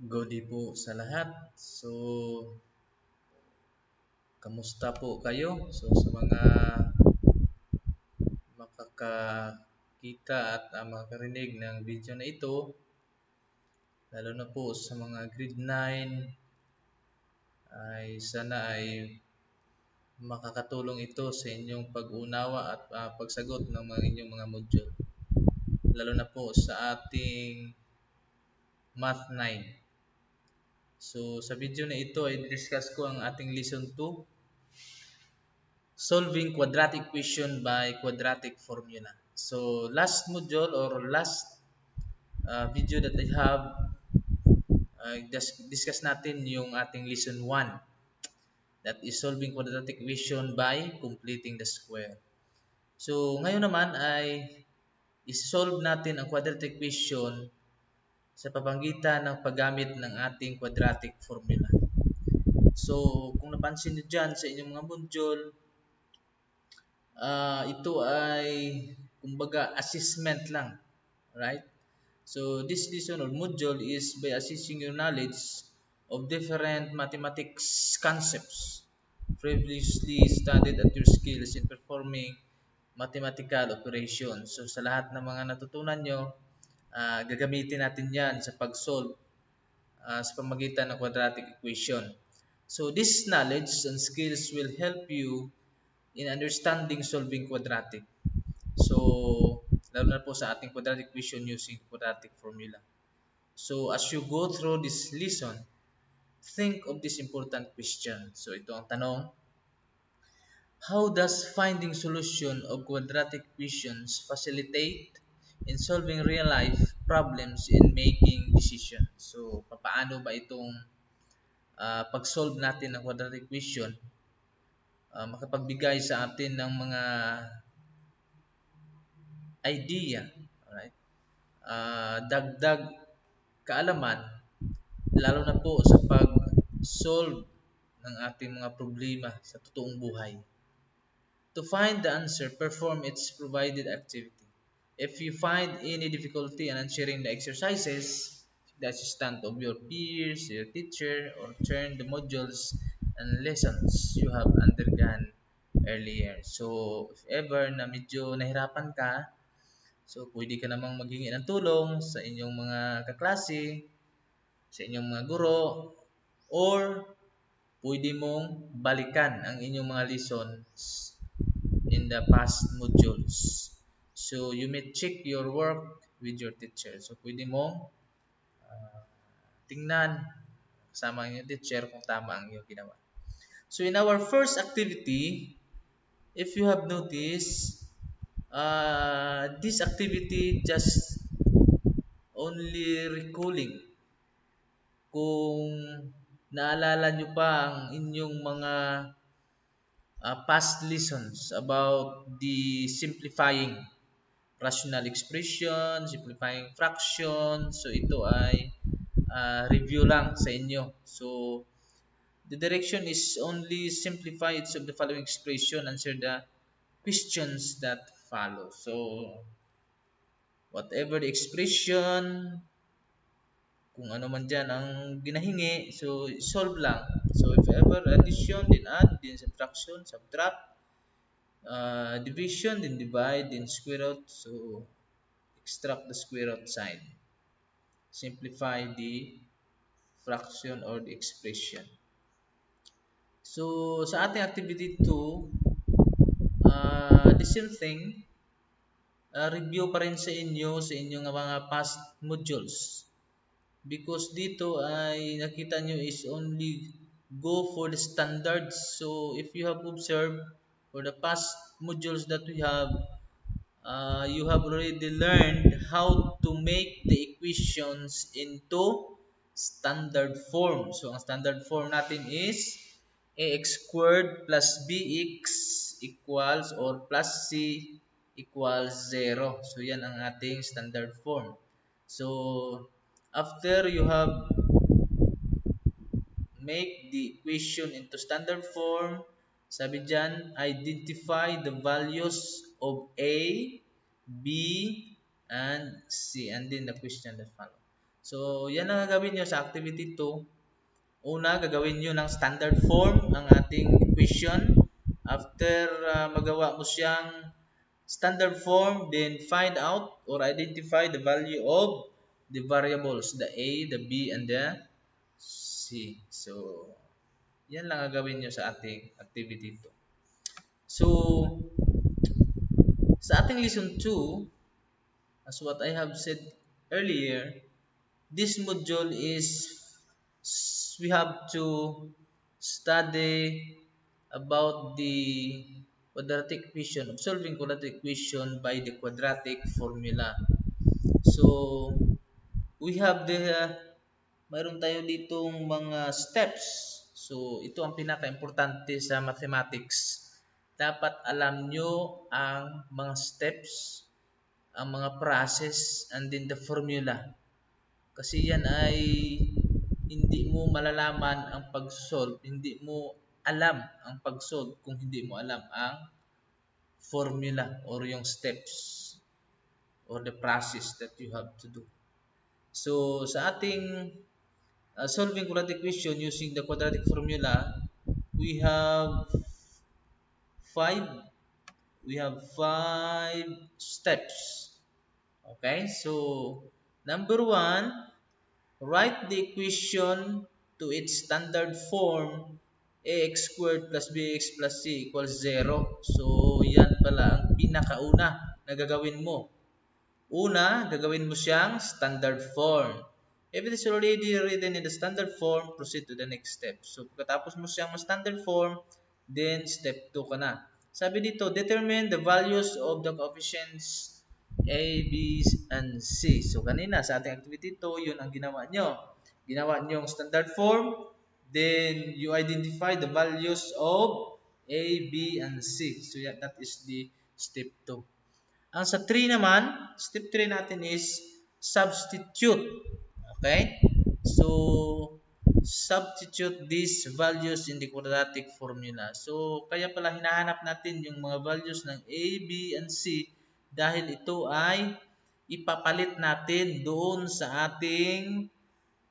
Good day po sa lahat. So, kamusta po kayo? So, sa mga makakakita at makakarinig ng video na ito, lalo na po sa mga grade 9, ay sana ay makakatulong ito sa inyong pag-unawa at pagsagot ng mga inyong mga module. Lalo na po sa ating Math 9. So, sa video na ito ay discuss ko ang ating Lesson 2, solving quadratic equation by quadratic formula. So last module or last video that I have, discuss natin yung ating lesson 1, that is solving quadratic equation by completing the square. So ngayon naman ay isolve natin ang quadratic equation sa pamamagitan ng paggamit ng ating quadratic formula. So kung napansin niyo dyan sa inyong mga module, ito ay kumbaga assessment lang, right? So this lesson or module is by assessing your knowledge of different mathematics concepts previously studied at your skills in performing mathematical operations. So sa lahat ng mga natutunan nyo, gagamitin natin yan sa pag-solve sa pamamagitan ng quadratic equation. So this knowledge and skills will help you in understanding solving quadratic. So, lalo na po sa ating quadratic equation using quadratic formula. So, as you go through this lesson, think of this important question. So, ito ang tanong. How does finding solution of quadratic equations facilitate in solving real-life problems in making decisions? So, paano ba itong pag-solve natin ng quadratic equation makapagbigay sa atin ng mga idea, alright? Dagdag kaalaman, lalo na po sa pag-solve ng ating mga problema sa totoong buhay. To find the answer, perform its provided activity. If you find any difficulty in answering the exercises, the assistant of your peers, your teacher, or turn the modules and lessons you have undergone earlier. So, if ever na medyo nahirapan ka, so pwede ka namang maghingi ng tulong sa inyong mga kaklase, sa inyong mga guro, or pwede mong balikan ang inyong mga lessons in the past modules. So, you may check your work with your teacher. So, pwede mong tingnan kasama ang inyong teacher kung tama ang iyong ginawa. So, in our first activity, if you have noticed, this activity just only recalling kung naalala nyo pa ang inyong mga past lessons about the simplifying rational expression, simplifying fraction. So ito ay review lang sa inyo. So the direction is only simplify each of the following expression, answer the questions that follow. So whatever the expression, kung ano man dyan ang ginahingi, so solve lang. So if ever addition, then add, then subtraction, subtract, division, then divide, then square root, so extract the square root sign. Simplify the fraction or the expression. So sa ating activity 2, the same thing, review pa rin sa inyo sa inyong mga past modules. Because dito ay nakita nyo is only go for the standards. So if you have observed for the past modules that we have, you have already learned how to make the equations into standard form. So ang standard form natin is ax squared plus bx equals or plus c equals 0. So yan ang ating standard form. So after you have make the equation into standard form, sabi dyan, identify the values of A, B, and C. And then the question that follow. So, yan ang gagawin nyo sa activity 2. Una, gagawin nyo ng standard form ang ating equation. After magawa mo siyang standard form, then find out or identify the value of the variables, the A, the B, and the C. So, yan lang gagawin nyo sa ating activity 2. So, sa ating lesson 2, as what I have said earlier, this module is we have to study about the quadratic equation, of solving quadratic equation by the quadratic formula. So, we have mayroon tayo ditong mga steps. So, ito ang pinaka-importante sa mathematics. Dapat alam nyo ang mga steps, ang mga process, and then the formula. Kasi yan ay hindi mo malalaman ang pag-solve, hindi mo alam ang pag-solve kung hindi mo alam ang formula or yung steps or the process that you have to do. So, sa ating solving quadratic equation using the quadratic formula, we have five five steps. Okay, so number one, write the equation to its standard form ax squared plus bx plus c equals 0. So, yan pala ang pinakauna na gagawin mo. Una, gagawin mo siyang standard form. If it is already written in the standard form, proceed to the next step. So, pagkatapos mo siyang standard form, then step 2 ka na. Sabi dito, determine the values of the coefficients A, B, and C. So, kanina sa ating activity 2, yun ang ginawa nyo. Ginawa nyo yung standard form, then you identify the values of A, B, and C. So, yeah, that is the step 2. Ang sa 3 naman, step 3 natin is substitute. Okay? So, substitute these values in the quadratic formula. So, kaya pala hinahanap natin yung mga values ng A, B, and C dahil ito ay ipapalit natin doon sa ating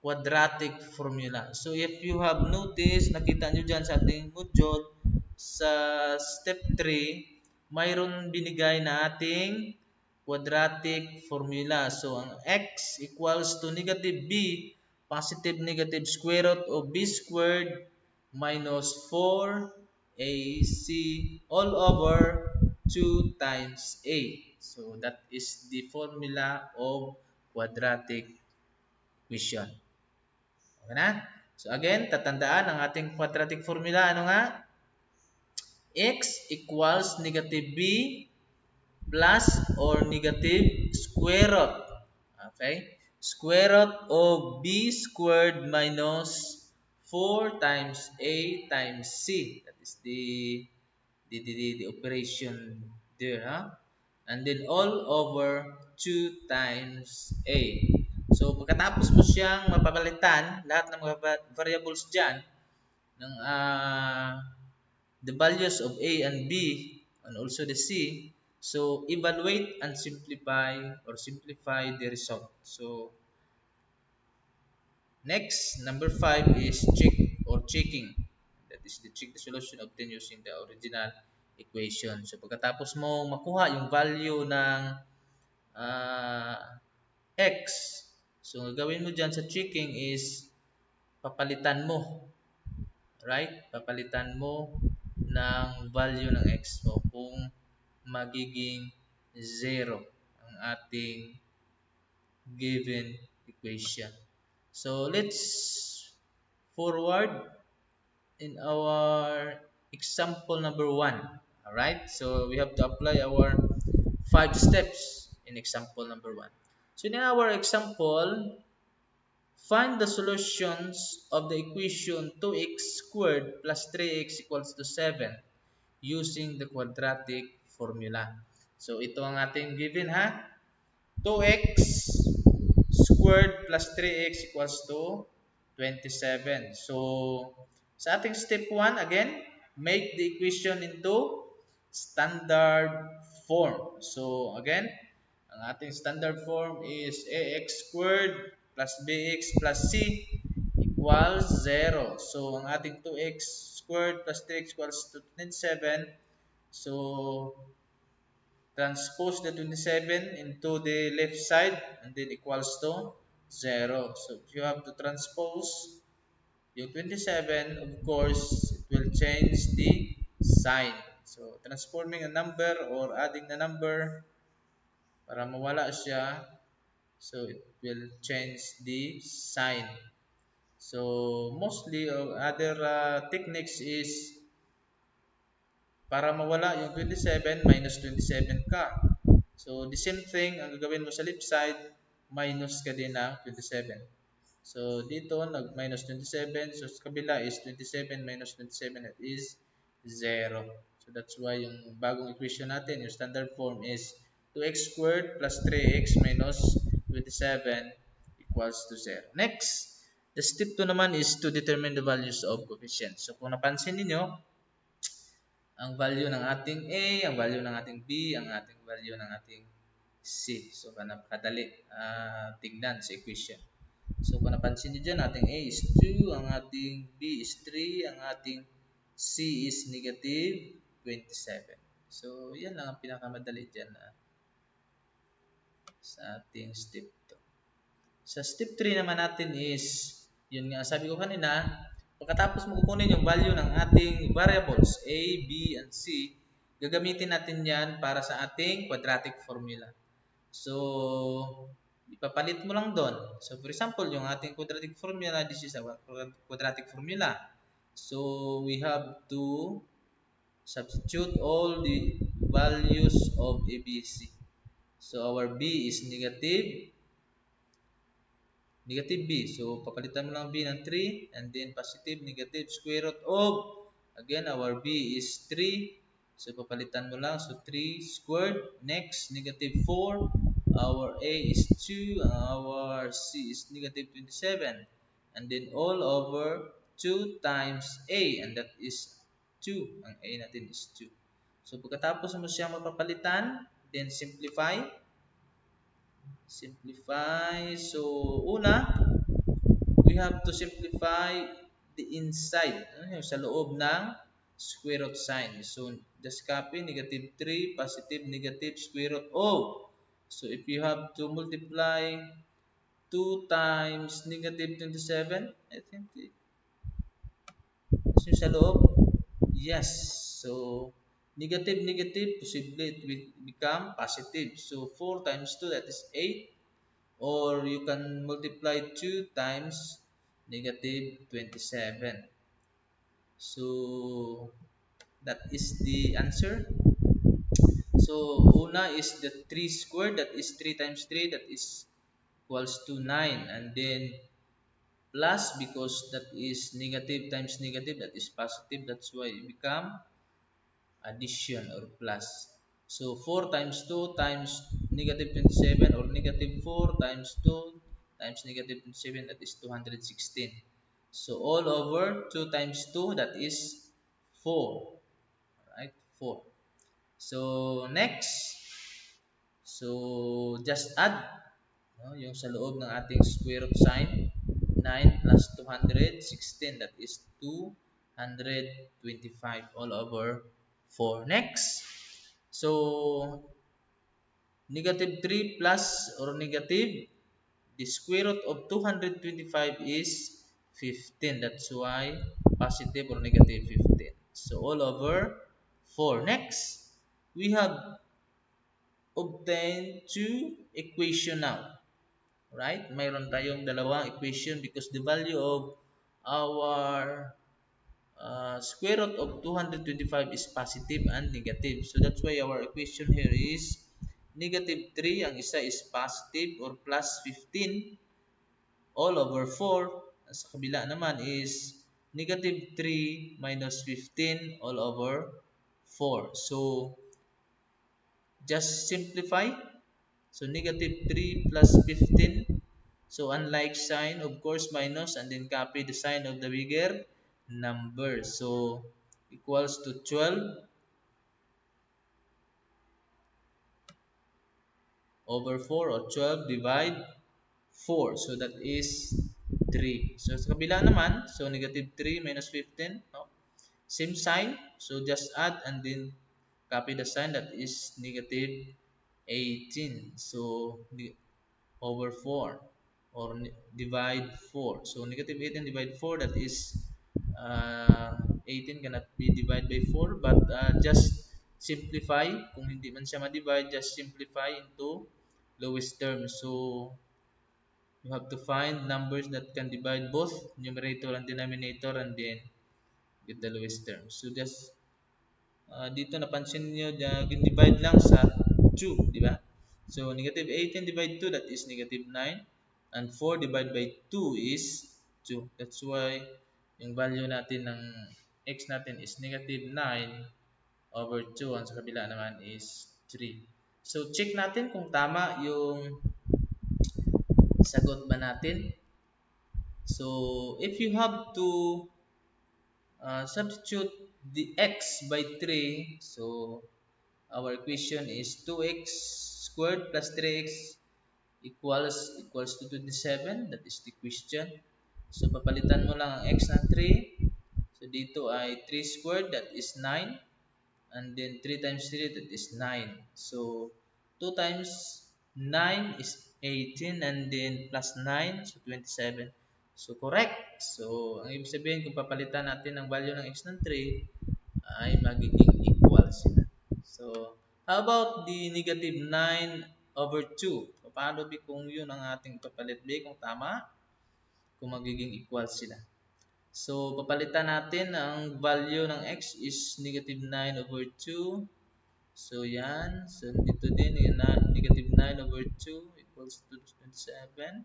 quadratic formula. So, if you have noticed, nakita nyo dyan sa ating module, sa step 3, mayroon binigay na ating quadratic formula. So, ang x equals to negative b, positive negative square root of b squared minus 4ac all over 2 times a. So, that is the formula of quadratic equation. Okay na? So, again, tatandaan ang ating quadratic formula. Ano nga? X equals negative b plus or negative square root. Okay? Square root of b squared minus 4 times a times c. That is the operation there. Huh? And then all over 2 times a. So, pagkatapos mo siyang mapapalitan, lahat ng mga variables dyan, ng the values of A and B, and also the C, so evaluate and simplify the result. So, next, number 5 is check or checking. That is the check the solution obtained using the original equation. So, pagkatapos mo makuha yung value ng x, so gagawin mo dyan sa checking is papalitan mo, right? Papalitan mo ng value ng x mo kung magiging 0 ang ating given equation. So, let's forward in our example number 1. Alright, so we have to apply our 5 steps in example number 1. So, in our example, find the solutions of the equation 2x squared plus 3x equals to 7 using the quadratic formula. So, ito ang ating given ha. 2x squared plus 3x equals to 27. So, sa ating step 1, again, make the equation into standard form. So, again, ang ating standard form is ax squared plus bx plus c equals 0. So, ang ating 2x squared plus 3x equals to 27. So, transpose the 27 into the left side and then equals to 0. So, if you have to transpose yung 27, of course, it will change the sign. So, transforming a number or adding the number para mawala siya, so it will change the sign. So, mostly other techniques is para mawala yung 27, minus 27 ka. So, the same thing, ang gagawin mo sa left side, minus ka din ng 27. So, dito, nag-minus 27. So, sa kabila is 27 minus 27. That is 0. So, that's why yung bagong equation natin, yung standard form is 2x squared plus 3x minus 27 equals to 0. Next, the step 2 naman is to determine the values of coefficients. So, kung napansin niyo ang value ng ating A, ang value ng ating B, ang ating value ng ating C. So, napakadali tignan sa equation. So, kung napansin nyo dyan, ating A is 2, ang ating B is 3, ang ating C is negative 27. So, yan lang ang pinakamadali dyan sa ating step 2. Sa step 3 naman natin is, yun nga, sabi ko kanina, pagkatapos mo kukunin yung value ng ating variables, A, B, and C, gagamitin natin yan para sa ating quadratic formula. So, ipapalit mo lang doon. So, for example, yung ating quadratic formula, this is our quadratic formula. So, we have to substitute all the values of ABC. So, our B is negative B. So, papalitan mo lang B ng 3 and then positive, negative, square root of, again, our B is 3. So, papalitan mo lang. So, 3 squared. Next, negative 4. Our A is 2. Our C is negative 27. And then, all over 2 times A. And that is 2. Ang A natin is 2. So, pagkatapos mo siya mapapalitan, then simplify. So, una, we have to simplify the inside, yung sa loob ng square root sign. So, just copy negative 3, positive, negative, square root of. So, if you have to multiply 2 times negative 27, I think yung sa loob, yes. So, negative, negative, posible it will become positive. So, 4 times 2, that is 8. Or you can multiply 2 times negative 27. So, that is the answer. So, una is the 3 squared, that is 3 times 3, that is equals to 9. And then, plus, because that is negative times negative, that is positive, that's why it become addition or plus. So 4 times 2 times negative 27 or negative 4 times 2 times negative 27, that is 216. So all over 2 times 2, that is 4. Right? 4. So next, so just add yung sa loob ng ating square root sign. 9 plus 216, that is 225 all over 4. Next, so negative 3 plus or negative, the square root of 225 is 15. That's why positive or negative 15. So all over 4. Next, we have obtained two equation now. Right? Mayroon tayong dalawang equation because the value of our square root of 225 is positive and negative. So that's why our equation here is negative 3. Ang isa is positive or plus 15 all over 4. Sa kabila naman is negative 3 minus 15 all over 4. So just simplify. So negative 3 plus 15. So unlike sign, of course, minus and then copy the sign of the bigger number. So equals to 12 over 4 or 12 divide 4. So that is 3. So sa kabila naman, so negative 3 minus 15. No? Same sign. So just add and then copy the sign, that is negative 18. So over 4 or divide 4. So negative 18 divide 4, that is 18 cannot be divided by 4, but just simplify. Kung hindi man siya ma-divide, just simplify into lowest term. So you have to find numbers that can divide both numerator and denominator and then get the lowest term. So just dito napansin niyo, divide lang sa 2, di ba? So negative 18 divide 2, that is negative 9, and 4 divided by 2 is 2. That's why yung value natin ng x natin is negative 9 over 2, ang sa kabila naman is 3. So check natin kung tama yung sagot ba natin. So if you have to substitute the x by 3, so our equation is 2x squared plus 3x equals to 27. That is the question. So papalitan mo lang ang x ng 3. So dito ay 3 squared, that is 9. And then 3 times 3, that is 9. So 2 times 9 is 18, and then plus 9, so 27. So correct. So ang ibig sabihin, kung papalitan natin ang value ng x ng 3, ay magiging equal sila. So how about the negative 9 over 2? Paano ba kung yun ang ating papalit ba? Kung tama, kung magiging equal sila. So papalitan natin ang value ng x is negative 9 over 2. So yan. So dito din, negative 9 over 2 equals to 27.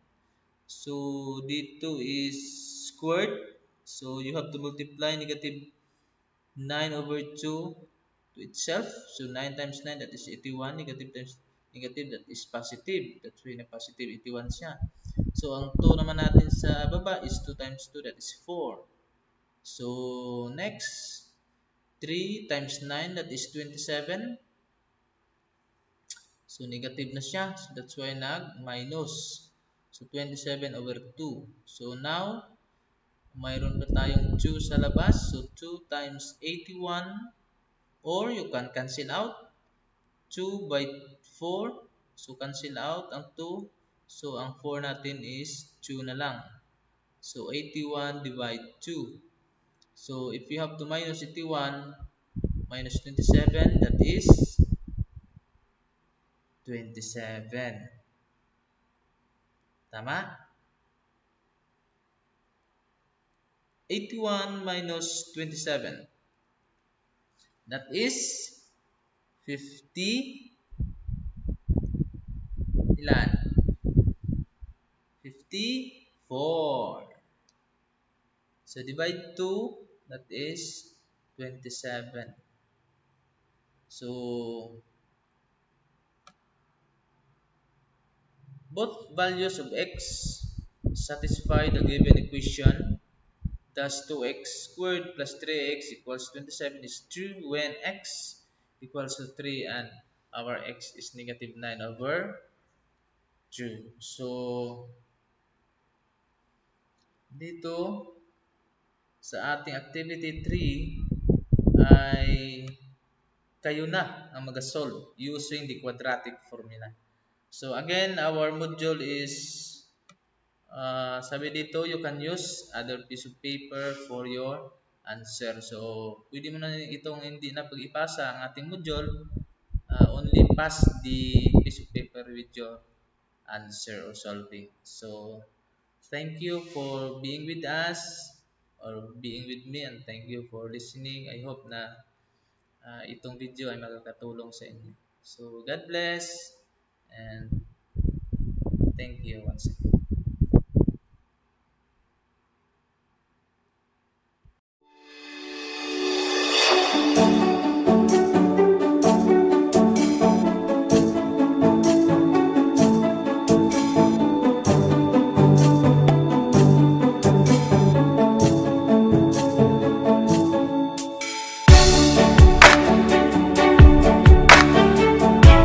So dito is squared. So you have to multiply negative 9 over 2 to itself. So 9 times 9, that is 81. Negative times negative, that is positive. That's why na positive 81 siya. So ang 2 naman natin sa baba is 2 times 2, that is 4. So next, 3 times 9, that is 27. So negative na siya. So that's why nag-minus. So 27 over 2. So now, mayroon pa tayong 2 sa labas. So 2 times 81, or you can cancel out 2 by 4. So cancel out ang 2. So ang 4 natin is 2 na lang. So 81 divide 2. So if you have to minus 81 minus 27, that is 27. Tama? 81 minus 27. That is 50. Ilan? 54. So divide 2, that is 27. So both values of x satisfy the given equation. Thus 2x squared plus 3x equals 27 is true when x equals to 3 and our x is negative 9 over 2. So dito sa ating activity 3 ay kayo na ang mag-solve using the quadratic formula. So again, our module is sabi dito, you can use other piece of paper for your answer. So pwede mo na itong hindi na pag-ipasa ang ating module, only pass the piece of paper with your answer or solving. So thank you for being with us or being with me, and thank you for listening. I hope na itong video ay makakatulong sa inyo. So God bless and thank you once again.